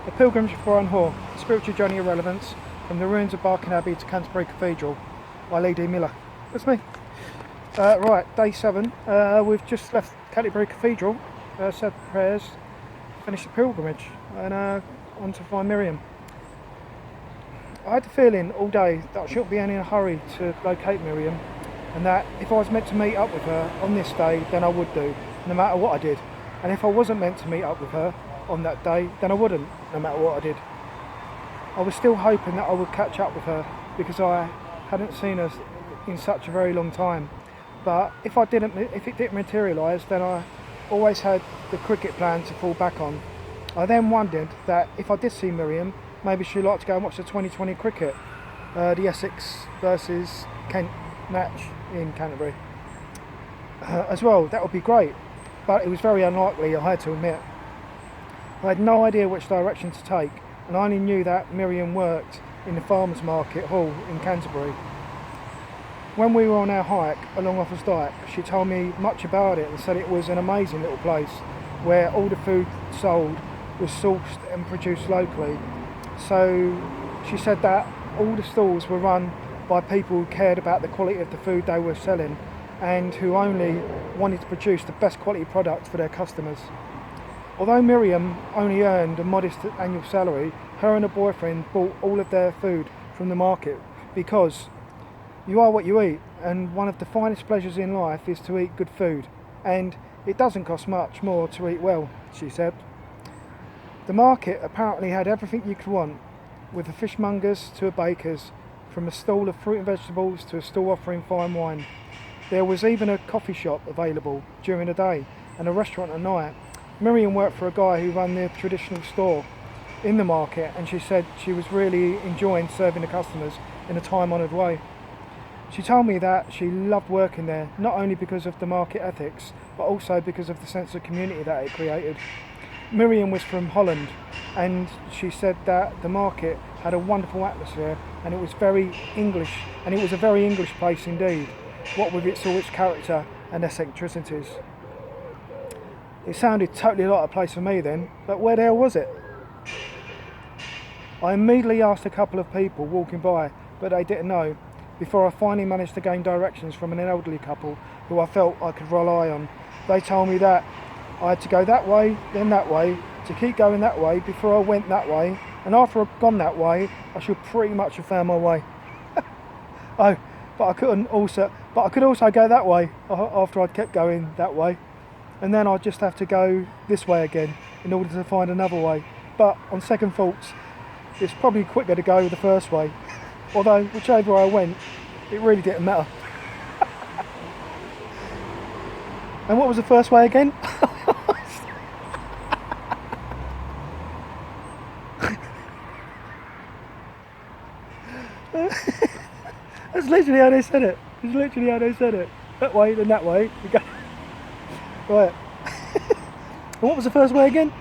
Apilgrimageforbrianhaw, Spiritual Journey of Relevance, from the ruins of Barking Abbey to Canterbury Cathedral, by Lady Miller. That's me. Right, day 7. We've just left Canterbury Cathedral, said prayers, finished the pilgrimage, and on to find Miriam. I had the feeling all day that I shouldn't be in a hurry to locate Miriam, and that if I was meant to meet up with her on this day, then I would do, no matter what I did. And if I wasn't meant to meet up with her on that day, then I wouldn't, no matter what I did. I was still hoping that I would catch up with her, because I hadn't seen her in such a very long time. But if it didn't materialise, then I always had the cricket plan to fall back on. I then wondered that if I did see Miriam, maybe she'd like to go and watch the 2020 cricket, the Essex versus Kent match in Canterbury. As well, that would be great, but it was very unlikely, I had to admit. I had no idea which direction to take, and I only knew that Miriam worked in the farmers market hall in Canterbury. When we were on our hike along Offa's Dyke, she told me much about it and said it was an amazing little place where all the food sold was sourced and produced locally. So she said that all the stalls were run by people who cared about the quality of the food they were selling and who only wanted to produce the best quality product for their customers. Although Miriam only earned a modest annual salary, her and her boyfriend bought all of their food from the market because you are what you eat, and one of the finest pleasures in life is to eat good food, and it doesn't cost much more to eat well, she said. The market apparently had everything you could want, with a fishmonger's to a baker's, from a stall of fruit and vegetables to a stall offering fine wine. There was even a coffee shop available during the day and a restaurant at night. Miriam worked for a guy who ran the traditional store in the market, and she said she was really enjoying serving the customers in a time-honoured way. She told me that she loved working there, not only because of the market ethics, but also because of the sense of community that it created. Miriam was from Holland, and she said that the market had a wonderful atmosphere, and it was very English, and it was a very English place indeed, what with its all its character and eccentricities. It sounded totally like a place for me then, but where the hell was it? I immediately asked a couple of people walking by, but they didn't know, before I finally managed to gain directions from an elderly couple who I felt I could rely on. They told me that I had to go that way, then that way, to keep going that way before I went that way, and after I'd gone that way, I should pretty much have found my way. Oh, but I could also go that way after I'd kept going that way, and then I'd just have to go this way again in order to find another way. But on second thoughts, it's probably quicker to go the first way. Although, whichever way I went, it really didn't matter. And what was the first way again? That's literally how they said it. It's literally how they said it. That way, then that way. You go. Right. And what was the first way again?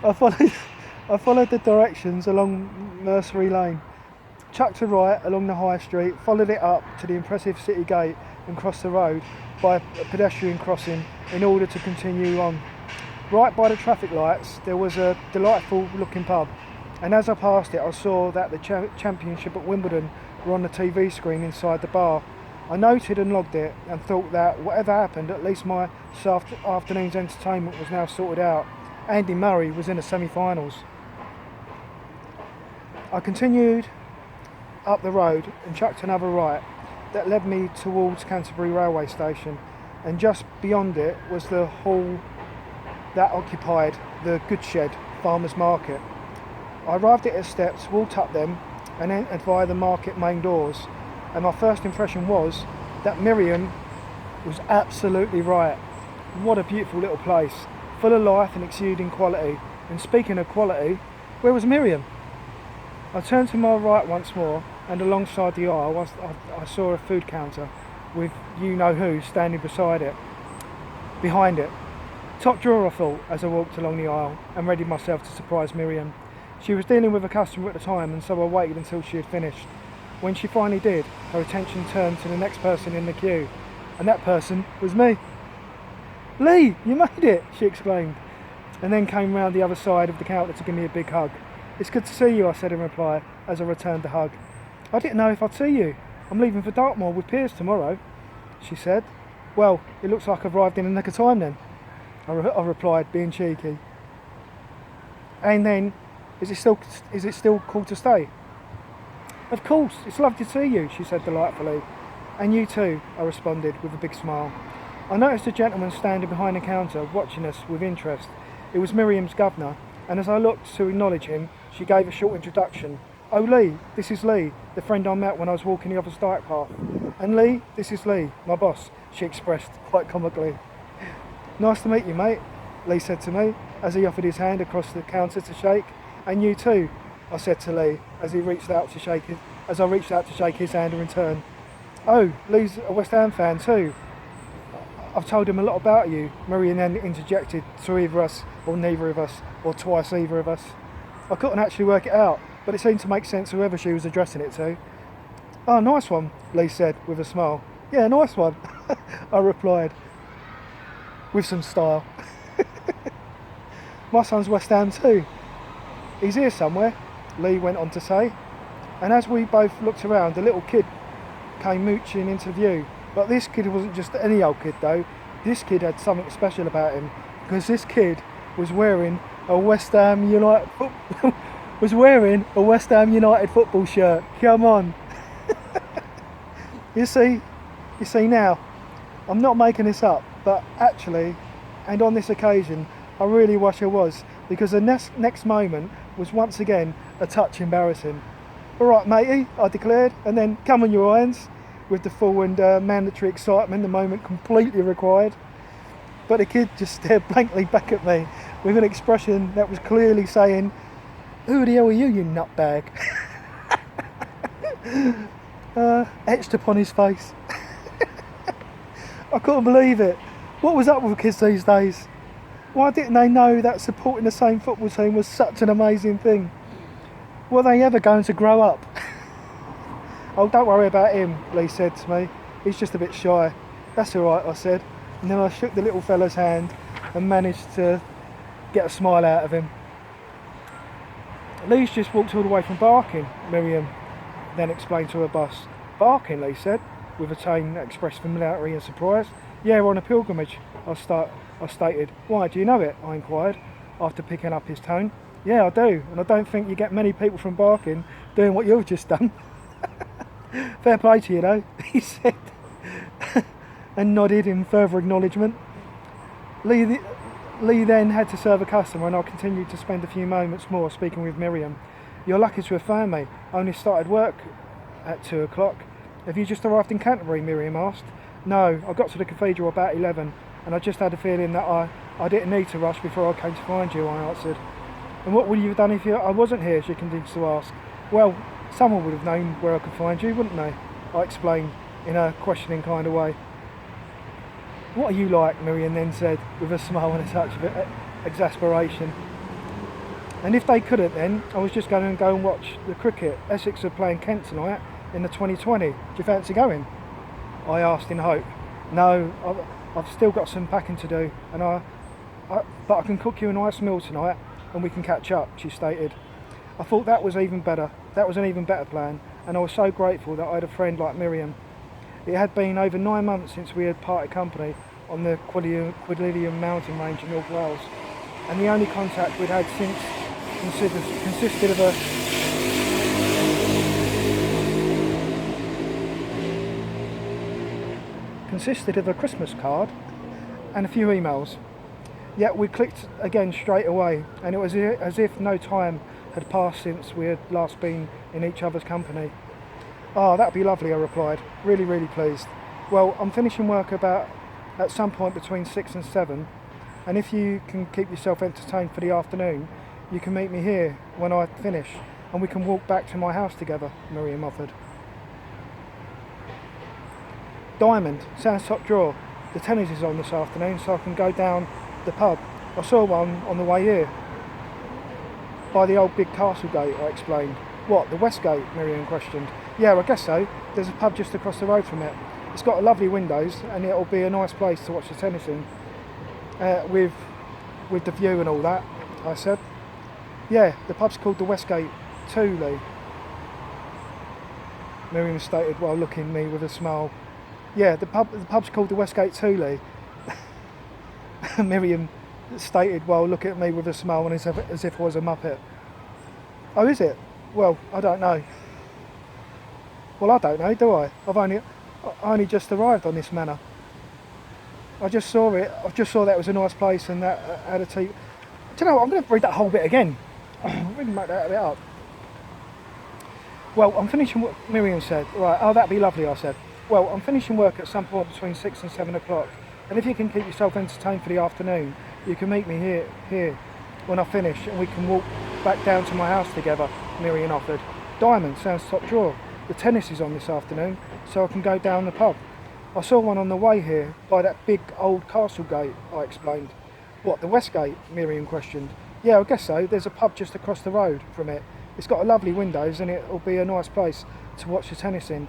I followed the directions along Nursery Lane, chucked a right along the high street, followed it up to the impressive city gate and crossed the road by a pedestrian crossing in order to continue on. Right by the traffic lights there was a delightful looking pub, and as I passed it I saw that the championship at Wimbledon were on the TV screen inside the bar. I noted and logged it and thought that whatever happened, at least my afternoon's entertainment was now sorted out. Andy Murray was in the semi-finals. I continued up the road and chucked another right that led me towards Canterbury railway station, and just beyond it was the hall that occupied the goods shed farmers market. I arrived at its steps, walked up them and entered via the market main doors, and my first impression was that Miriam was absolutely right. What a beautiful little place, full of life and exuding quality. And speaking of quality, where was Miriam? I turned to my right once more, and alongside the aisle I saw a food counter with you-know-who standing behind it. Top drawer, I thought, as I walked along the aisle and readied myself to surprise Miriam. She was dealing with a customer at the time, and so I waited until she had finished. When she finally did, her attention turned to the next person in the queue, and that person was me. "Lee, you made it!" she exclaimed. and then came round the other side of the counter to give me a big hug. "It's good to see you," I said in reply as I returned the hug. "I didn't know if I'd see you. I'm leaving for Dartmoor with Piers tomorrow," she said. "Well, it looks like I've arrived in the nick of time then," I replied, being cheeky. "And then, is it still cool to stay?" "Of course, it's lovely to see you," she said delightfully. "And you too," I responded with a big smile. I noticed a gentleman standing behind the counter watching us with interest. It was Miriam's governor, and as I looked to acknowledge him, she gave a short introduction. "Oh Lee, this is Lee, the friend I met when I was walking the office dyke path. And Lee, this is Lee, my boss," she expressed quite comically. "Nice to meet you, mate," Lee said to me as he offered his hand across the counter to shake. "And you too," I said to Lee as I reached out to shake his hand in return. "Oh, Lee's a West Ham fan too. I've told him a lot about you," Miriam then interjected to either us or neither of us, or twice either of us. I couldn't actually work it out, but it seemed to make sense whoever she was addressing it to. "Oh, nice one," Lee said with a smile. "Yeah, nice one," I replied with some style. "My son's West Ham too. He's here somewhere," Lee went on to say. And as we both looked around, a little kid came mooching into view. But this kid wasn't just any old kid though. This kid had something special about him, because this kid was wearing a West Ham United football shirt. Come on. You see now, I'm not making this up, but actually, and on this occasion, I really wish I was, because the next moment was once again a touch embarrassing. "All right, matey," I declared, and then, "Come on, your irons," with the full and mandatory excitement the moment completely required. But the kid just stared blankly back at me with an expression that was clearly saying, "Who the hell are you nutbag?" Etched upon his face. I couldn't believe it. What was up with kids these days? Why didn't they know that supporting the same football team was such an amazing thing? Were they ever going to grow up? "Oh, don't worry about him," Lee said to me. "He's just a bit shy." "That's all right," I said, and then I shook the little fella's hand and managed to get a smile out of him. "Lee's just walked all the way from Barking," Miriam then explained to her boss. "Barking," Lee said, with a tone that expressed familiarity and surprise. "Yeah, we're on a pilgrimage," I stated. "Why, do you know it?" I inquired, after picking up his tone. "Yeah, I do, and I don't think you get many people from Barking doing what you've just done." "Fair play to you though," he said, and nodded in further acknowledgement. Lee then had to serve a customer, and I continued to spend a few moments more speaking with Miriam. "You're lucky to have found me. I only started work at 2 o'clock. Have you just arrived in Canterbury?" Miriam asked. "No, I got to the cathedral about 11, and I just had a feeling that I didn't need to rush before I came to find you," I answered. "And what would you have done if I wasn't here?" she continued to ask. "Well, someone would have known where I could find you, wouldn't they?" I explained in a questioning kind of way. "What are you like?" Miriam then said, with a smile and a touch of exasperation. "And if they couldn't then, I was just going to go and watch the cricket. Essex are playing Kent tonight in the 2020. Do you fancy going?" I asked in hope. "No, I've still got some packing to do, and but I can cook you a nice meal tonight and we can catch up," she stated. I thought that was even better. That was an even better plan, and I was so grateful that I had a friend like Miriam. It had been over 9 months since we had parted company on the Quidlinium mountain range in North Wales, and the only contact we'd had since consisted of a Christmas card and a few emails. Yet we clicked again straight away, and it was as if no time had passed since we had last been in each other's company. "Oh, that'd be lovely," I replied, really, really pleased. "Well, I'm finishing work at some point between 6 and 7, and if you can keep yourself entertained for the afternoon, you can meet me here when I finish, and we can walk back to my house together," Miriam offered. "Diamond, sounds top drawer. The tennis is on this afternoon, so I can go down the pub. I saw one on the way here. By the old big castle gate," I explained. "What, the West Gate?" Miriam questioned. "Yeah, I guess so. There's a pub just across the road from it. It's got lovely windows, and it'll be a nice place to watch the tennis in, with with the view and all that, I said. Yeah, the pub's called the Westgate 2, Lee. Miriam stated while looking at me with a smile. Yeah, the pub's called the Westgate 2, Lee. Miriam stated while looking at me with a smile and as if I was a muppet. Oh, is it? Well, I don't know. Well, I don't know, do I? I only just arrived on this manor. I just saw it. I just saw that it was a nice place and that had a tea. Do you know what? I'm going to read that whole bit again. I really make that bit up. Well, I'm finishing what Miriam said. Right, oh, that'd be lovely, I said. Well, I'm finishing work at some point between 6 and 7 o'clock. And if you can keep yourself entertained for the afternoon, you can meet me here when I finish and we can walk back down to my house together, Miriam offered. Diamond sounds top drawer. The tennis is on this afternoon, so I can go down the pub. I saw one on the way here by that big old castle gate, I explained. What, the Westgate? Miriam questioned. Yeah, I guess so. There's a pub just across the road from it. It's got lovely windows and it'll be a nice place to watch the tennis in.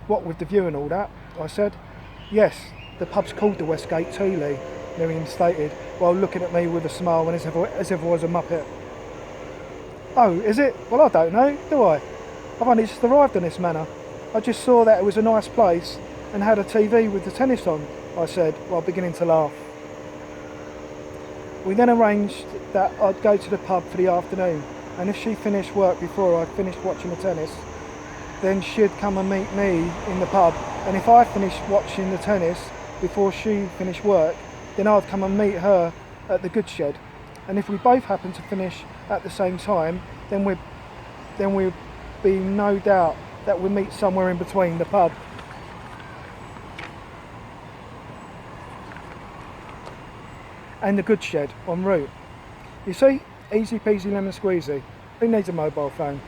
What, with the view and all that? I said. Yes, the pub's called the Westgate 2, Lee, Miriam stated, while looking at me with a smile and as if I was a muppet. Oh, is it? Well, I don't know, do I? I've only just arrived on this manor. I just saw that it was a nice place and had a TV with the tennis on, I said, while beginning to laugh. We then arranged that I'd go to the pub for the afternoon, and if she finished work before I finished watching the tennis, then she'd come and meet me in the pub, and if I finished watching the tennis before she finished work, then I'd come and meet her at the goods shed. And if we both happened to finish at the same time, then we'd be no doubt that we'd meet somewhere in between the pub. And the goods shed en route. You see, easy peasy lemon squeezy. Who needs a mobile phone?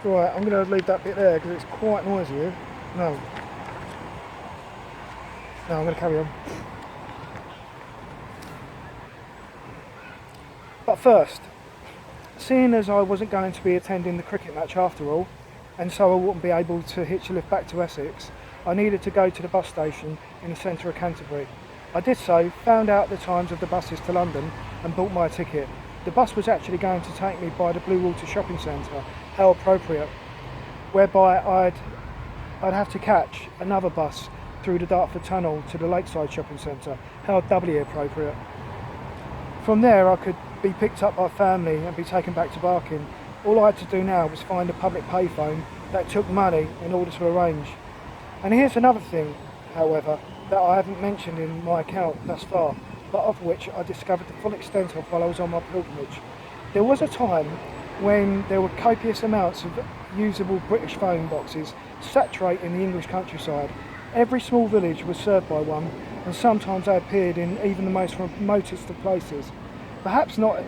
Right, I'm going to leave that bit there because it's quite noisy here. No, I'm going to carry on. But first, seeing as I wasn't going to be attending the cricket match after all, and so I wouldn't be able to hitch a lift back to Essex, I needed to go to the bus station in the centre of Canterbury. I did so, found out the times of the buses to London and bought my ticket. The bus was actually going to take me by the Blue Water Shopping Centre, how appropriate, whereby I'd have to catch another bus through the Dartford Tunnel to the Lakeside Shopping Centre, how doubly appropriate. From there I could be picked up by family and be taken back to Barking. All I had to do now was find a public payphone that took money in order to arrange. And here's another thing, however, that I haven't mentioned in my account thus far, but of which I discovered the full extent of while I was on my pilgrimage. There was a time when there were copious amounts of usable British phone boxes saturating the English countryside. Every small village was served by one, and sometimes they appeared in even the most remotest of places. Perhaps not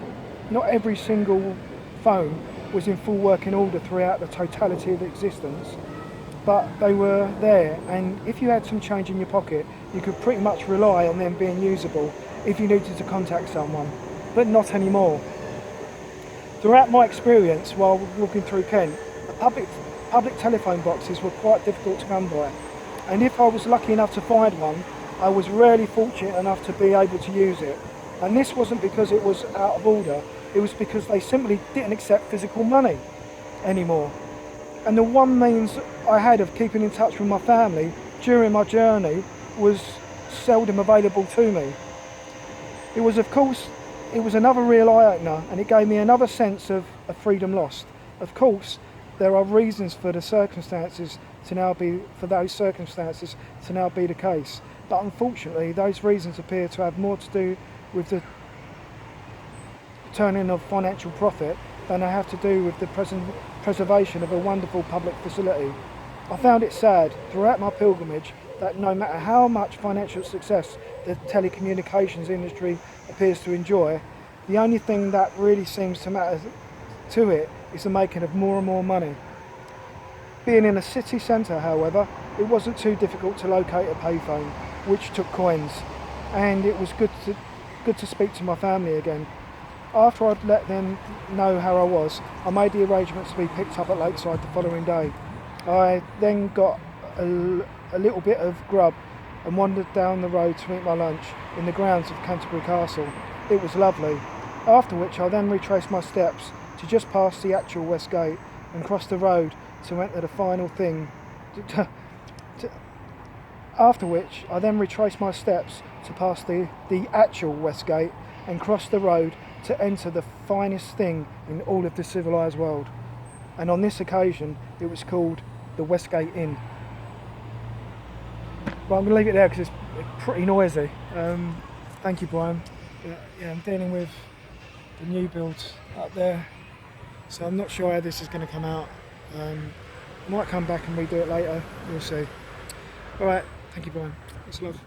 every single phone was in full working order throughout the totality of existence, but they were there, and if you had some change in your pocket, you could pretty much rely on them being usable if you needed to contact someone, but not anymore. Throughout my experience while walking through Kent, public telephone boxes were quite difficult to come by, and if I was lucky enough to find one, I was rarely fortunate enough to be able to use it. And this wasn't because it was out of order, it was because they simply didn't accept physical money anymore. And the one means I had of keeping in touch with my family during my journey was seldom available to me. It was another real eye-opener, and it gave me another sense of freedom lost. Of course, there are reasons for those circumstances to now be the case, but unfortunately those reasons appear to have more to do with the turning of financial profit than they have to do with the preservation of a wonderful public facility. I found it sad throughout my pilgrimage that no matter how much financial success the telecommunications industry appears to enjoy, the only thing that really seems to matter to it is the making of more and more money. Being in a city centre, however, it wasn't too difficult to locate a payphone which took coins, and it was good to speak to my family again. After I'd let them know how I was, I made the arrangements to be picked up at Lakeside the following day. I then got a little bit of grub and wandered down the road to eat my lunch in the grounds of Canterbury Castle. It was lovely. After which I then retraced my steps to just past the actual West Gate and crossed the road to enter the final thing. After which I then retraced my steps to pass the actual West Gate and cross the road to enter the finest thing in all of the civilised world. And on this occasion it was called the Westgate Inn. But I'm going to leave it there because it's pretty noisy. Thank you, Brian. Yeah, I'm dealing with the new build up there, so I'm not sure how this is going to come out. I might come back and redo it later, we'll see. Alright, thank you, Brian. It's love.